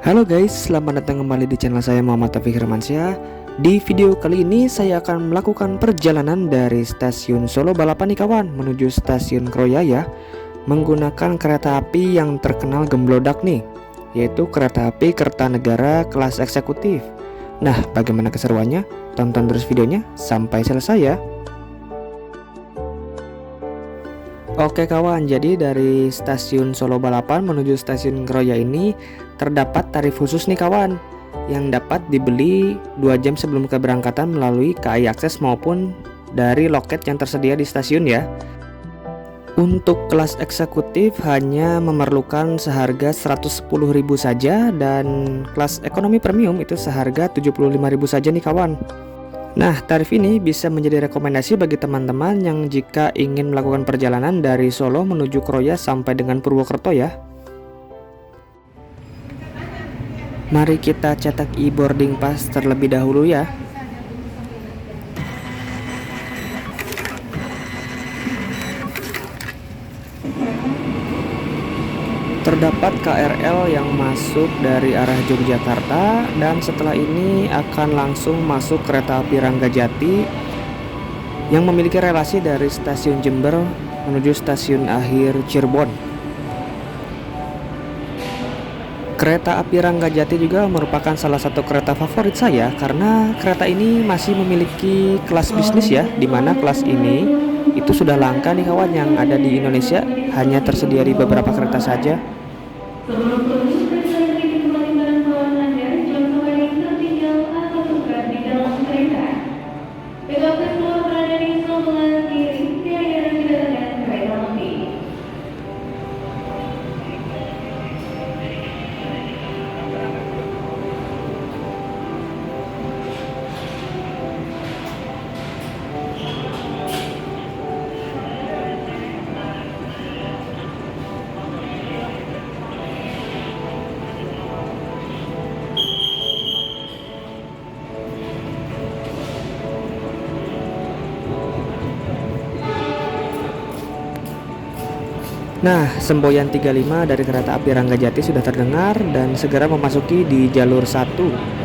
Halo guys, selamat datang kembali di channel saya Muhammad Taufik Hermansyah. Di video kali ini saya akan melakukan perjalanan dari stasiun Solo Balapan nih kawan menuju stasiun Kroya ya, menggunakan kereta api yang terkenal gemblodak nih, yaitu kereta api Kertanegara kelas eksekutif. Nah, bagaimana keseruannya? Tonton terus videonya sampai selesai ya. Oke kawan, jadi dari stasiun Solo Balapan menuju stasiun Kroya ini terdapat tarif khusus nih kawan, yang dapat dibeli 2 jam sebelum keberangkatan melalui KAI Akses maupun dari loket yang tersedia di stasiun ya. Untuk kelas eksekutif hanya memerlukan seharga 110.000 saja, dan kelas ekonomi premium itu seharga 75.000 saja nih kawan. Nah, tarif ini bisa menjadi rekomendasi bagi teman-teman yang jika ingin melakukan perjalanan dari Solo menuju Kroya sampai dengan Purwokerto ya. Mari kita cetak e-boarding pass terlebih dahulu ya. Terdapat KRL yang masuk dari arah Yogyakarta, dan setelah ini akan langsung masuk kereta api Ranggajati yang memiliki relasi dari stasiun Jember menuju stasiun akhir Cirebon. Kereta api Ranggajati juga merupakan salah satu kereta favorit saya karena kereta ini masih memiliki kelas bisnis ya, dimana kelas ini itu sudah langka nih kawan, yang ada di Indonesia hanya tersedia di beberapa kereta saja. Sebelum turun, periksa diri kembali barang bawaan Anda, jangan sampai tertinggal atau tukar di dalam kereta. Begakan telah berada di sebelah kiri, tiada kedatangan kereta api. Nah, semboyan 35 dari kereta api Ranggajati sudah terdengar dan segera memasuki di jalur 1.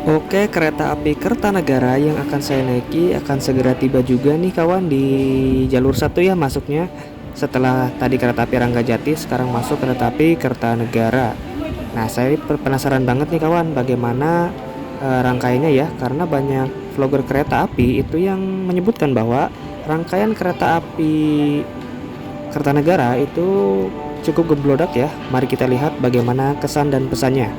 Oke, kereta api Kertanegara yang akan saya naiki akan segera tiba juga nih kawan di jalur 1 ya masuknya. Setelah tadi kereta api Ranggajati, sekarang masuk kereta api Kertanegara. Nah, saya penasaran banget nih kawan bagaimana rangkaiannya ya, karena banyak vlogger kereta api itu yang menyebutkan bahwa rangkaian kereta api Kertanegara itu cukup gemblodak ya. Mari kita lihat bagaimana kesan dan pesannya.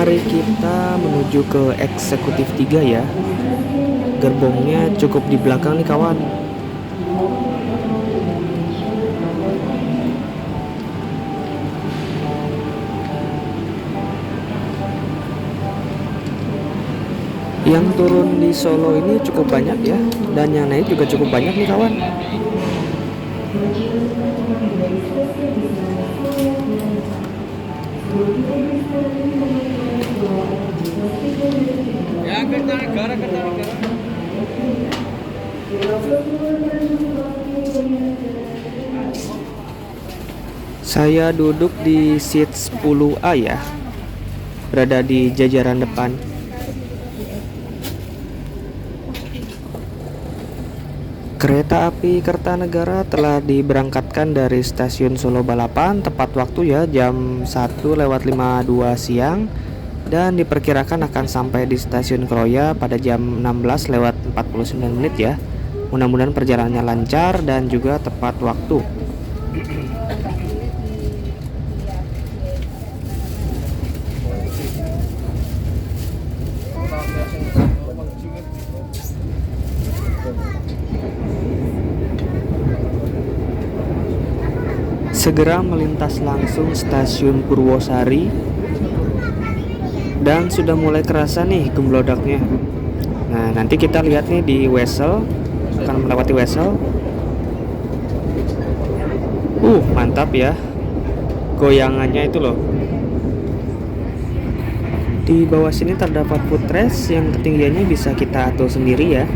Mari kita menuju ke eksekutif 3 ya. Gerbongnya cukup di belakang nih kawan. Yang turun di Solo ini cukup banyak ya, dan yang naik juga cukup banyak nih kawan. Saya duduk di seat 10A ya, berada di jajaran depan. Kereta api Kertanegara telah diberangkatkan dari stasiun Solo Balapan tepat waktu ya, jam 1:52 siang, dan diperkirakan akan sampai di stasiun Kroya pada jam 16:49 ya. Mudah-mudahan perjalanannya lancar dan juga tepat waktu. Segera melintas langsung stasiun Purwosari, dan sudah mulai kerasa nih gemblodaknya. Nah, nanti kita lihat nih di Wesel, akan melewati Wesel. Mantap ya goyangannya itu loh. Di bawah sini terdapat footrest yang ketinggiannya bisa kita atur sendiri ya.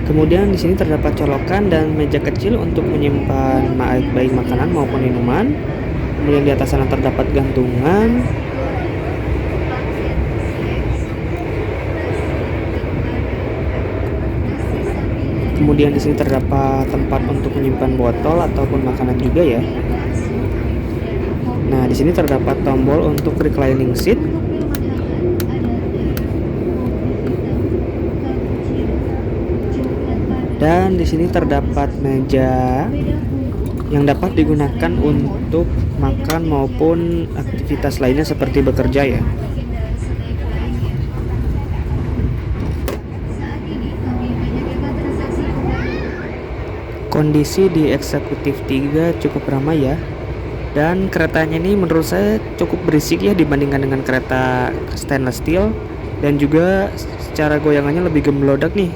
Kemudian di sini terdapat colokan dan meja kecil untuk menyimpan baik makanan maupun minuman. Kemudian di atas sana terdapat gantungan. Kemudian di sini terdapat tempat untuk menyimpan botol ataupun makanan juga ya. Nah, di sini terdapat tombol untuk reclining seat. Dan di sini terdapat meja yang dapat digunakan untuk makan maupun aktivitas lainnya seperti bekerja ya. Kondisi di eksekutif 3 cukup ramai ya. Dan keretanya ini menurut saya cukup berisik ya dibandingkan dengan kereta stainless steel, dan juga secara goyangannya lebih gemblodak nih.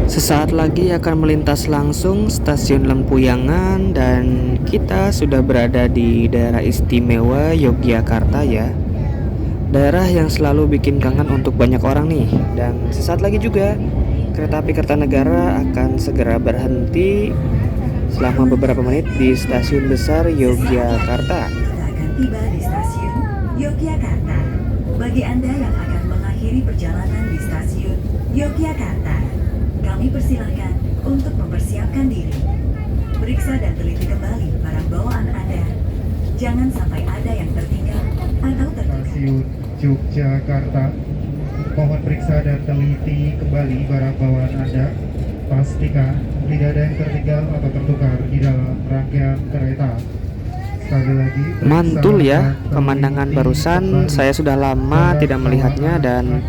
Sesaat lagi akan melintas langsung stasiun Lempuyangan, dan kita sudah berada di daerah istimewa Yogyakarta ya. Daerah yang selalu bikin kangen untuk banyak orang nih. Dan sesaat lagi juga kereta api Kertanegara akan segera berhenti selama beberapa menit di stasiun besar Yogyakarta. Kita akan tiba di stasiun Yogyakarta. Bagi Anda yang akan mengakhiri perjalanan di stasiun Yogyakarta, kami persilahkan untuk mempersiapkan diri. Periksa dan teliti kembali barang bawaan Anda. Jangan sampai ada yang tertinggal atau tertukar. Stasiun Yogyakarta, mohon periksa dan teliti kembali barang bawaan Anda. Pastikan tidak ada yang tertinggal atau tertukar di dalam rangkaian kereta. Sekali lagi, mantul ya pemandangan barusan. Saya sudah lama tidak melihatnya, dan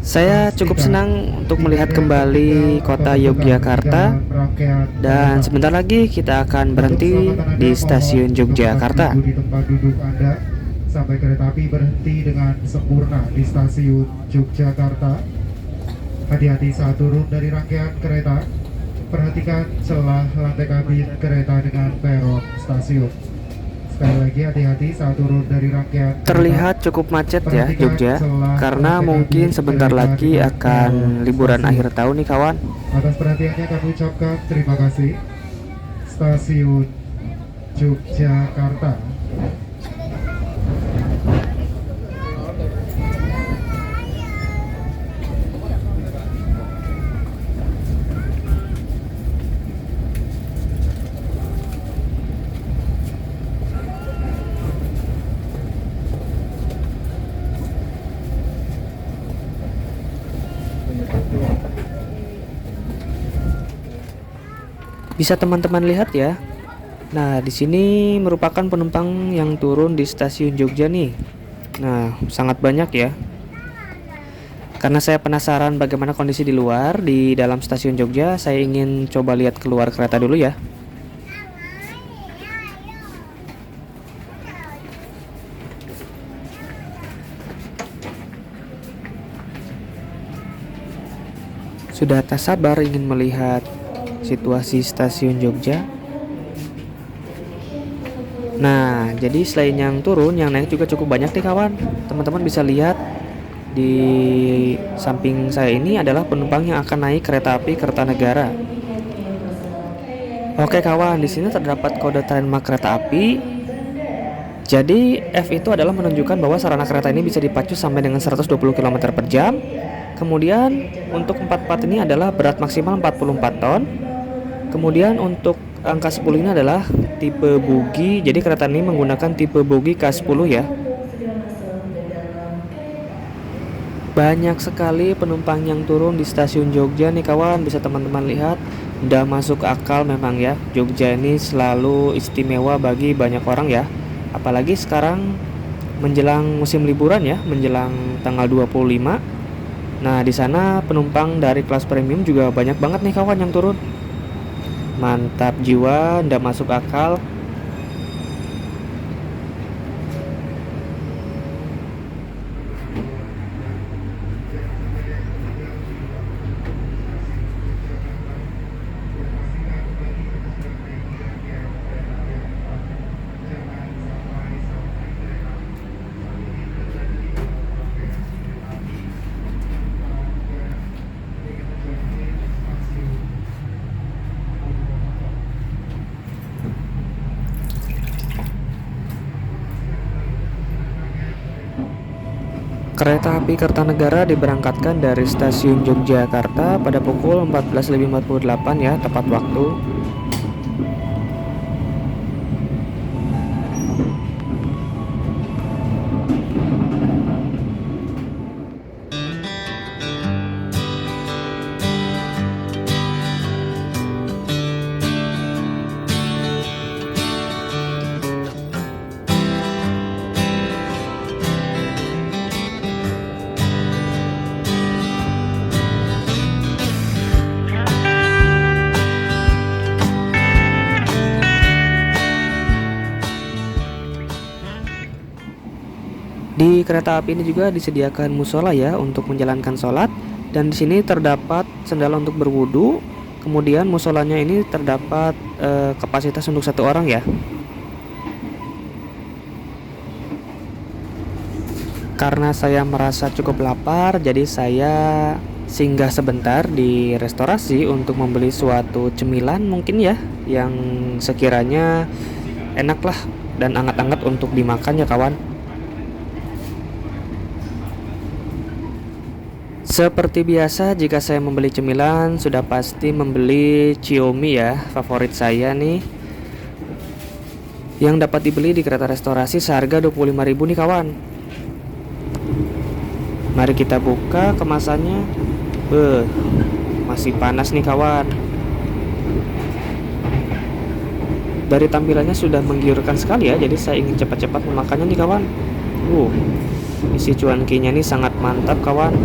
Saya cukup senang untuk melihat kembali kota Yogyakarta, dan sebentar lagi kita akan berhenti di stasiun Yogyakarta. Di tempat duduk Anda sampai kereta api berhenti dengan sempurna di stasiun Yogyakarta. Hati-hati saat turun dari rangkaian kereta. Perhatikan celah lantai kabin kereta dengan peron stasiun. Sekali lagi hati-hati saat turun dari rangkaian kereta. Terlihat cukup macet ya Jogja, karena mungkin sebentar lagi akan liburan akhir tahun nih kawan. Atas perhatiannya kami ucapkan terima kasih. Stasiun Yogyakarta. Bisa teman-teman lihat ya. Nah, di sini merupakan penumpang yang turun di stasiun Jogja nih. Nah, sangat banyak ya. Karena saya penasaran bagaimana kondisi di luar di dalam stasiun Jogja, saya ingin coba lihat keluar kereta dulu ya. Sudah tak sabar ingin melihat situasi stasiun Jogja. Nah, jadi selain yang turun, yang naik juga cukup banyak nih kawan. Teman-teman bisa lihat di samping saya ini adalah penumpang yang akan naik kereta api Kertanegara. Oke kawan, di sini terdapat kode trademark kereta api. Jadi F itu adalah menunjukkan bahwa sarana kereta ini bisa dipacu sampai dengan 120 km per jam. Kemudian untuk 44 ini adalah berat maksimal 44 ton. Kemudian untuk angka 10 ini adalah tipe bogi. Jadi kereta ini menggunakan tipe bogi K10 ya. Banyak sekali penumpang yang turun di stasiun Jogja nih kawan. Bisa teman-teman lihat, udah masuk akal memang ya. Jogja ini selalu istimewa bagi banyak orang ya. Apalagi sekarang menjelang musim liburan ya, menjelang tanggal 25. Nah, di sana penumpang dari kelas premium juga banyak banget nih kawan yang turun. Mantap jiwa, ndak masuk akal. Kereta api Kertanegara diberangkatkan dari stasiun Yogyakarta pada pukul 14.48 ya, tepat waktu. Di kereta api ini juga disediakan musola ya untuk menjalankan sholat, dan di sini terdapat sendal untuk berwudu. Kemudian musolanya ini terdapat kapasitas untuk 1 orang ya. Karena saya merasa cukup lapar, jadi saya singgah sebentar di restorasi untuk membeli suatu cemilan mungkin ya, yang sekiranya enak lah dan anget-anget untuk dimakan ya kawan. Seperti biasa, jika saya membeli cemilan sudah pasti membeli Xiaomi ya, favorit saya nih, yang dapat dibeli di kereta restorasi seharga 25.000 nih kawan. Mari kita buka kemasannya. Masih panas nih kawan. Dari tampilannya sudah menggiurkan sekali ya, jadi saya ingin cepat-cepat memakannya nih kawan. Isi cuankinya nih sangat mantap kawan.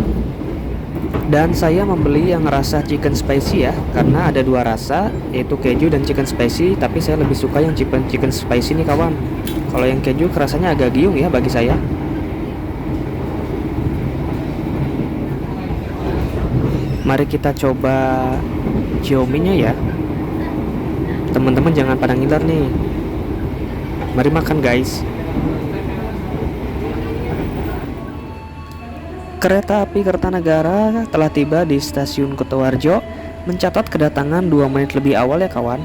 Dan saya membeli yang rasa chicken spicy ya, karena ada dua rasa, yaitu keju dan chicken spicy. Tapi saya lebih suka yang chicken spicy nih kawan. Kalau yang keju rasanya agak giung ya bagi saya. Mari kita coba Xiaomi-nya ya. Teman-teman jangan pada ngiler nih. Mari makan guys. Kereta api Kertanegara telah tiba di stasiun Kutoarjo, mencatat kedatangan 2 menit lebih awal ya kawan.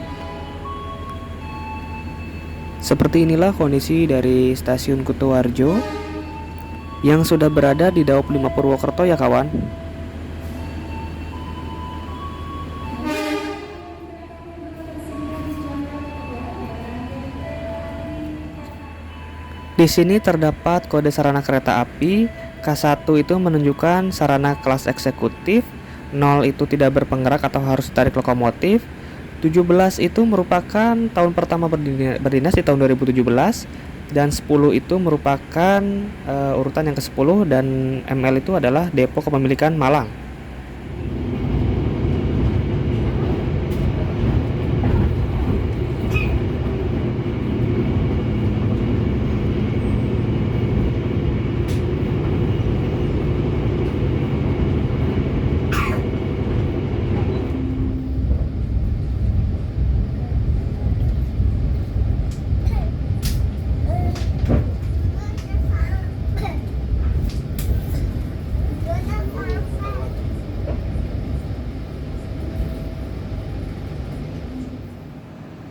Seperti inilah kondisi dari stasiun Kutoarjo yang sudah berada di Daop 5 Purwokerto ya kawan. Di sini terdapat kode sarana kereta api. K1 itu menunjukkan sarana kelas eksekutif, 0 itu tidak berpenggerak atau harus tarik lokomotif, 17 itu merupakan tahun pertama berdinas di tahun 2017, dan 10 itu merupakan urutan yang ke-10, dan ML itu adalah depo kepemilikan Malang.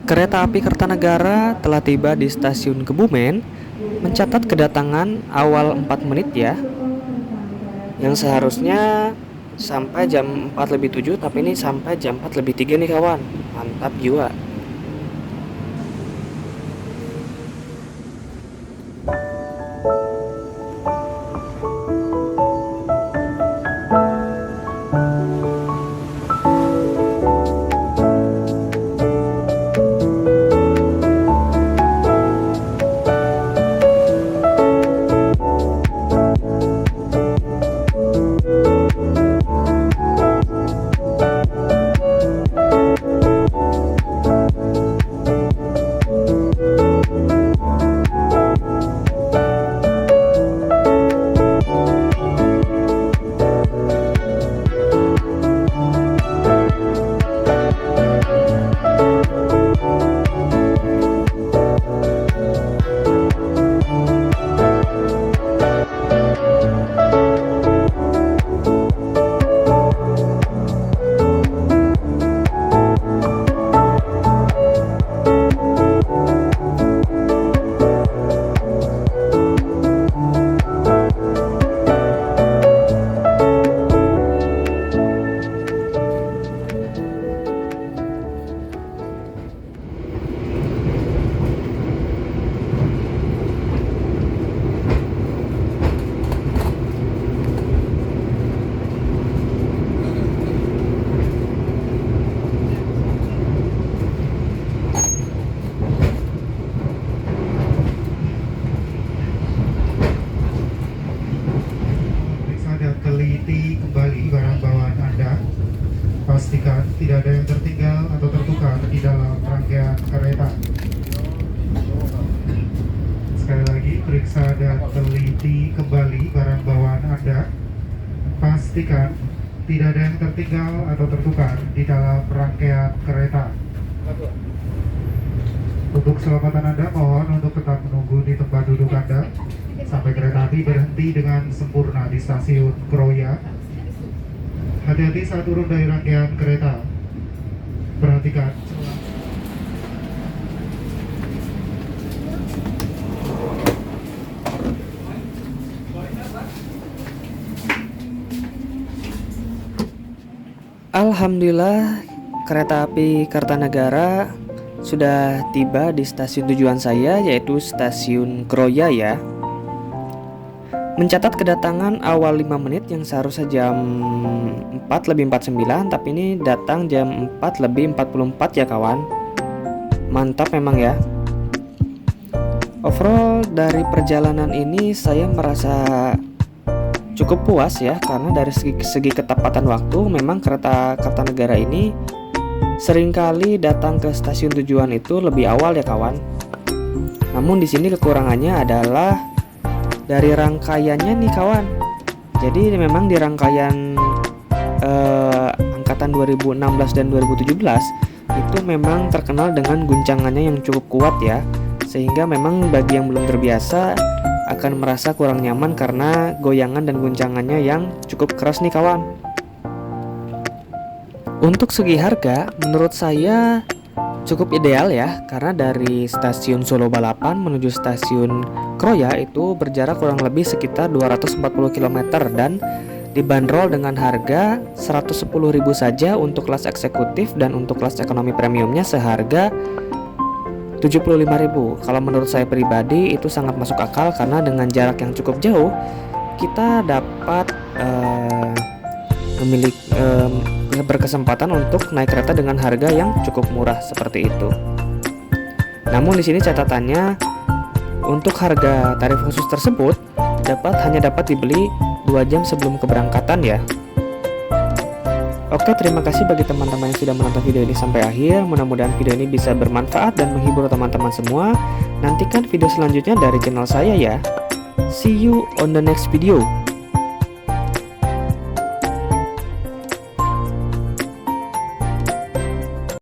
Kereta api Kertanegara telah tiba di stasiun Kebumen, mencatat kedatangan awal 4 menit ya. Yang seharusnya sampai jam 4:07, tapi ini sampai jam 4:03 nih kawan. Mantap jiwa. teliti kembali barang bawaan Anda. Pastikan tidak ada yang tertinggal atau tertukar di dalam rangkaian kereta. Sekali lagi, periksa dan teliti kembali barang bawaan Anda. Pastikan tidak ada yang tertinggal atau tertukar di dalam rangkaian kereta. Untuk keselamatan Anda, mohon untuk tetap menunggu di tempat duduk Anda sampai kereta api berhenti dengan sempurna di stasiun Kroya. Hati-hati saat turun dari rangkaian kereta. Perhatikan. Alhamdulillah, kereta api Kertanegara sudah tiba di stasiun tujuan saya, yaitu stasiun Kroya ya. Mencatat kedatangan awal 5 menit yang seharusnya jam 4:49, tapi ini datang jam 4:44 ya kawan. Mantap memang ya. Overall dari perjalanan ini saya merasa cukup puas ya, karena dari segi ketepatan waktu memang kereta Kertanegara ini seringkali datang ke stasiun tujuan itu lebih awal ya kawan. Namun di sini kekurangannya adalah dari rangkaiannya nih kawan. Jadi memang di rangkaian angkatan 2016 dan 2017 itu memang terkenal dengan guncangannya yang cukup kuat ya, sehingga memang bagi yang belum terbiasa akan merasa kurang nyaman karena goyangan dan guncangannya yang cukup keras nih kawan. Untuk segi harga menurut saya cukup ideal ya, karena dari stasiun Solo Balapan menuju stasiun Kroya itu berjarak kurang lebih sekitar 240 km dan dibanderol dengan harga 110.000 saja untuk kelas eksekutif, dan untuk kelas ekonomi premiumnya seharga 75.000. Kalau menurut saya pribadi itu sangat masuk akal, karena dengan jarak yang cukup jauh kita dapat berkesempatan untuk naik kereta dengan harga yang cukup murah seperti itu. Namun di sini catatannya, untuk harga tarif khusus tersebut hanya dapat dibeli 2 jam sebelum keberangkatan ya. Oke, terima kasih bagi teman-teman yang sudah menonton video ini sampai akhir. Mudah-mudahan video ini bisa bermanfaat dan menghibur teman-teman semua. Nantikan video selanjutnya dari channel saya ya. See you on the next video.